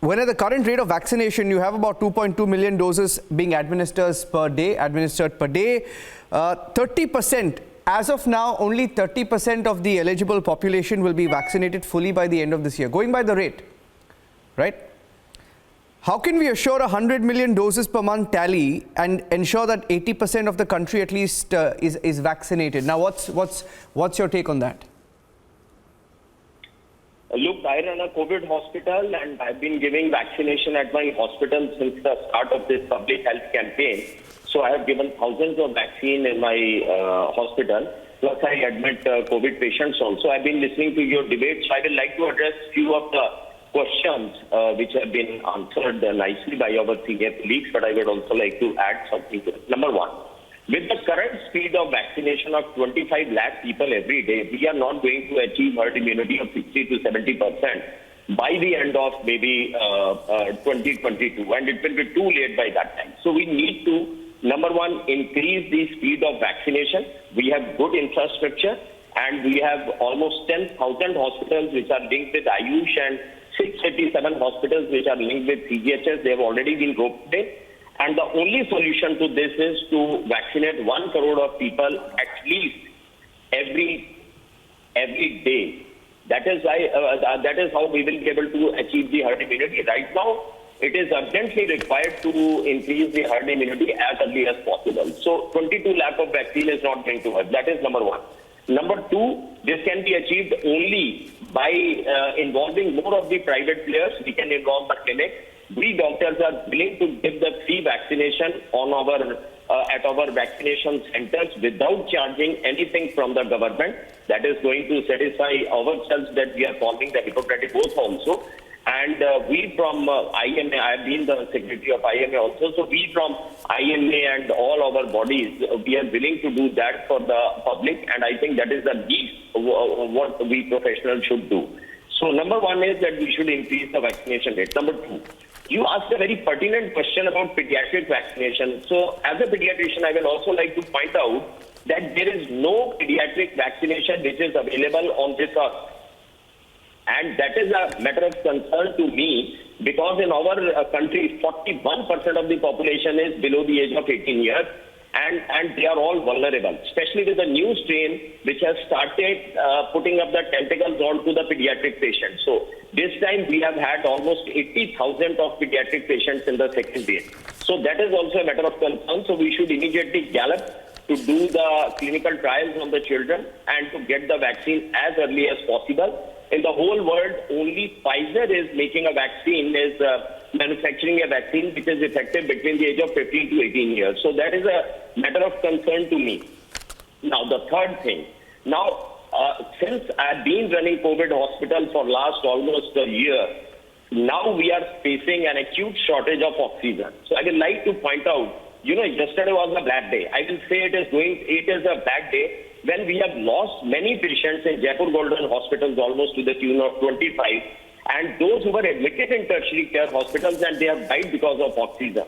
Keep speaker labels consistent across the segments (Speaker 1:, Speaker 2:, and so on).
Speaker 1: when at the current rate of vaccination, you have about 2.2 million doses being administered per day. 30%, as of now, only 30% of the eligible population will be vaccinated fully by the end of this year, going by the rate, right? How can we assure 100 million doses per month tally and ensure that 80% of the country at least is vaccinated? Now, what's your take on that?
Speaker 2: Look, I run a COVID hospital and I've been giving vaccination at my hospital since the start of this public health campaign. So I have given thousands of vaccine in my hospital. Plus I admit COVID patients also. I've been listening to your debates. So I would like to address few of the questions which have been answered nicely by our senior colleagues, but I would also like to add something to it. Number one, with the current speed of vaccination of 25 lakh people every day, we are not going to achieve herd immunity of 60 to 70% by the end of maybe 2022, and it will be too late by that time. So we need to, number one, increase the speed of vaccination. We have good infrastructure, and we have almost 10,000 hospitals which are linked with Ayush and 687 hospitals which are linked with CGHS. They have already been roped in. And the only solution to this is to vaccinate 1 crore of people at least every day. That is how we will be able to achieve the herd immunity. Right now, it is urgently required to increase the herd immunity as early as possible. So 22 lakh of vaccine is not going to work. That is number one. Number two, this can be achieved only by involving more of the private players. We can involve the clinic. We doctors are willing to give the free vaccination on at our vaccination centers without charging anything from the government. That is going to satisfy ourselves that we are following the Hippocratic Oath also. And we from IMA, I have been the secretary of IMA also, so we from IMA and all our bodies, we are willing to do that for the public, and I think that is the least what we professionals should do. So number one is that we should increase the vaccination rate. Number two, you asked a very pertinent question about pediatric vaccination. So as a pediatrician, I will also like to point out that there is no pediatric vaccination which is available on this earth. And that is a matter of concern to me, because in our country, 41% of the population is below the age of 18 years, and they are all vulnerable, especially with the new strain which has started putting up the tentacles onto the pediatric patients. So this time we have had almost 80,000 of pediatric patients in the second wave. So that is also a matter of concern. So we should immediately gallop to do the clinical trials on the children and to get the vaccine as early as possible. In the whole world, only Pfizer is making a vaccine, is manufacturing a vaccine which is effective between the age of 15 to 18 years. So that is a matter of concern to me. Now, the third thing. Now, since I've been running COVID hospital for last almost a year, now we are facing an acute shortage of oxygen. So I would like to point out, yesterday was a bad day. I will say it is a bad day when we have lost many patients in Jaipur Golden hospitals, almost to the tune of 25, and those who were admitted in tertiary care hospitals, and they have died because of oxygen.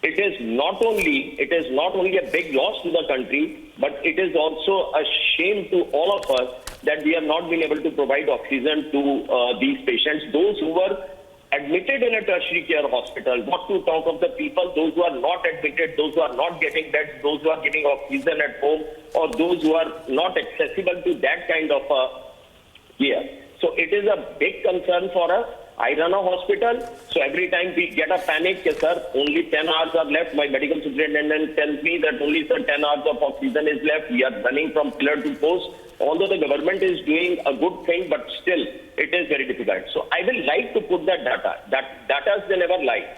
Speaker 2: It is not only a big loss to the country, but it is also a shame to all of us that we have not been able to provide oxygen to these patients. Those who were admitted in a tertiary care hospital, not to talk of the people, those who are not admitted, those who are not getting beds, those who are getting oxygen at home, or those who are not accessible to that kind of care. So it is a big concern for us. I run a hospital, so every time we get a panic, sir, only 10 hours are left. My medical superintendent tells me that only 10 hours of oxygen is left. We are running from pillar to post. Although the government is doing a good thing, but still, it is very difficult. So I will like to put that data. That data they never lie.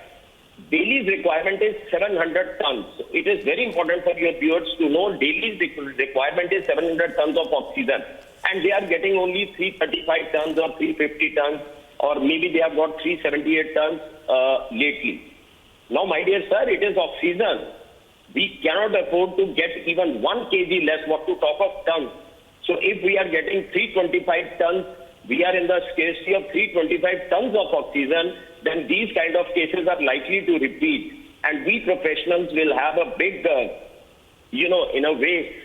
Speaker 2: Daily's requirement is 700 tons. It is very important for your viewers to know Daily's requirement is 700 tons of oxygen. And they are getting only 335 tons or 350 tons, or maybe they have got 378 tons lately. Now, my dear sir, it is oxygen. We cannot afford to get even 1 kg less, what to talk of tons. So if we are getting 325 tons, we are in the scarcity of 325 tons of oxygen, then these kind of cases are likely to repeat. And we professionals will have a big, in a way,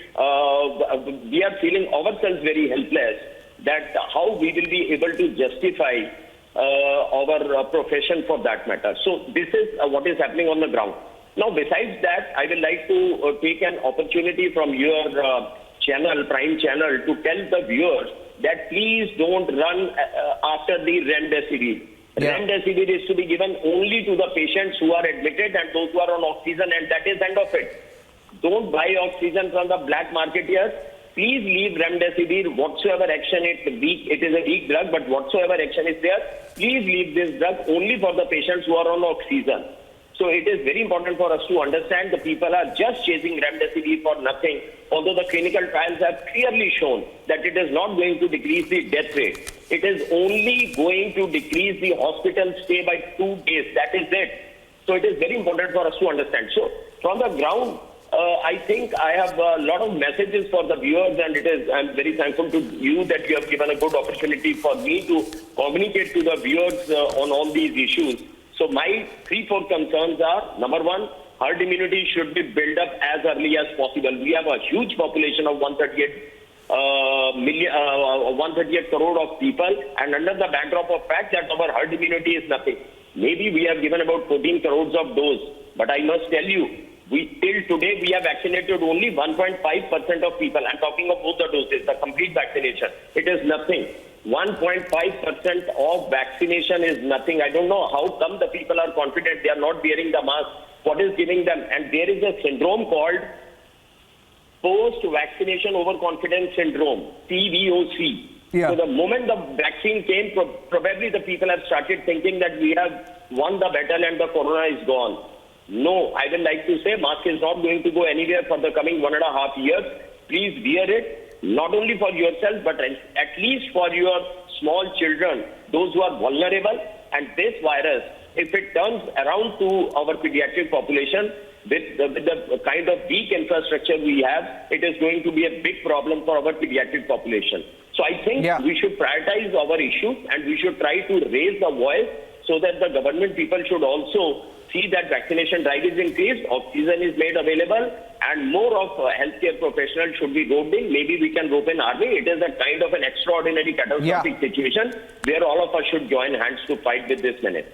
Speaker 2: we are feeling ourselves very helpless that how we will be able to justify our profession for that matter. So this is what is happening on the ground. Now, besides that, I would like to take an opportunity from your channel, Prime channel, to tell the viewers that please don't run after the remdesivir.
Speaker 1: Yeah.
Speaker 2: Remdesivir is to be given only to the patients who are admitted and those who are on oxygen, and that is end of it. Don't buy oxygen from the black marketeers. Please leave remdesivir. Whatsoever action it is a weak drug, but whatsoever action is there, please leave this drug only for the patients who are on oxygen. So it is very important for us to understand the people are just chasing remdesivir for nothing, although the clinical trials have clearly shown that it is not going to decrease the death rate. It is only going to decrease the hospital stay by 2 days. That is it. So it is very important for us to understand. So from the ground, I think I have a lot of messages for the viewers, and I'm very thankful to you that you have given a good opportunity for me to communicate to the viewers on all these issues. So my 3-4 concerns are, number one, herd immunity should be built up as early as possible. We have a huge population of 138 crore of people, and under the backdrop of fact that our herd immunity is nothing. Maybe we have given about 14 crores of doses, but I must tell you, till today we have vaccinated only 1.5% of people. I'm talking of both the doses, the complete vaccination. It is nothing. 1.5% of vaccination is nothing. I don't know how come the people are confident they are not wearing the mask. What is giving them? And there is a syndrome called post-vaccination overconfidence syndrome, PVOC.
Speaker 1: Yeah.
Speaker 2: So the moment the vaccine came, probably the people have started thinking that we have won the battle and the corona is gone. No, I would like to say mask is not going to go anywhere for the coming 1.5 years. Please wear it, not only for yourself, but at least for your small children, those who are vulnerable. And this virus, if it turns around to our pediatric population, with the kind of weak infrastructure we have, it is going to be a big problem for our pediatric population. So I think we should prioritize our issues, and we should try to raise the voice so that the government people should also see that vaccination drive is increased, oxygen is made available, and more of healthcare professionals should be roped in. Maybe we can rope in army. It is a kind of an extraordinary catastrophic situation where all of us should join hands to fight with this menace.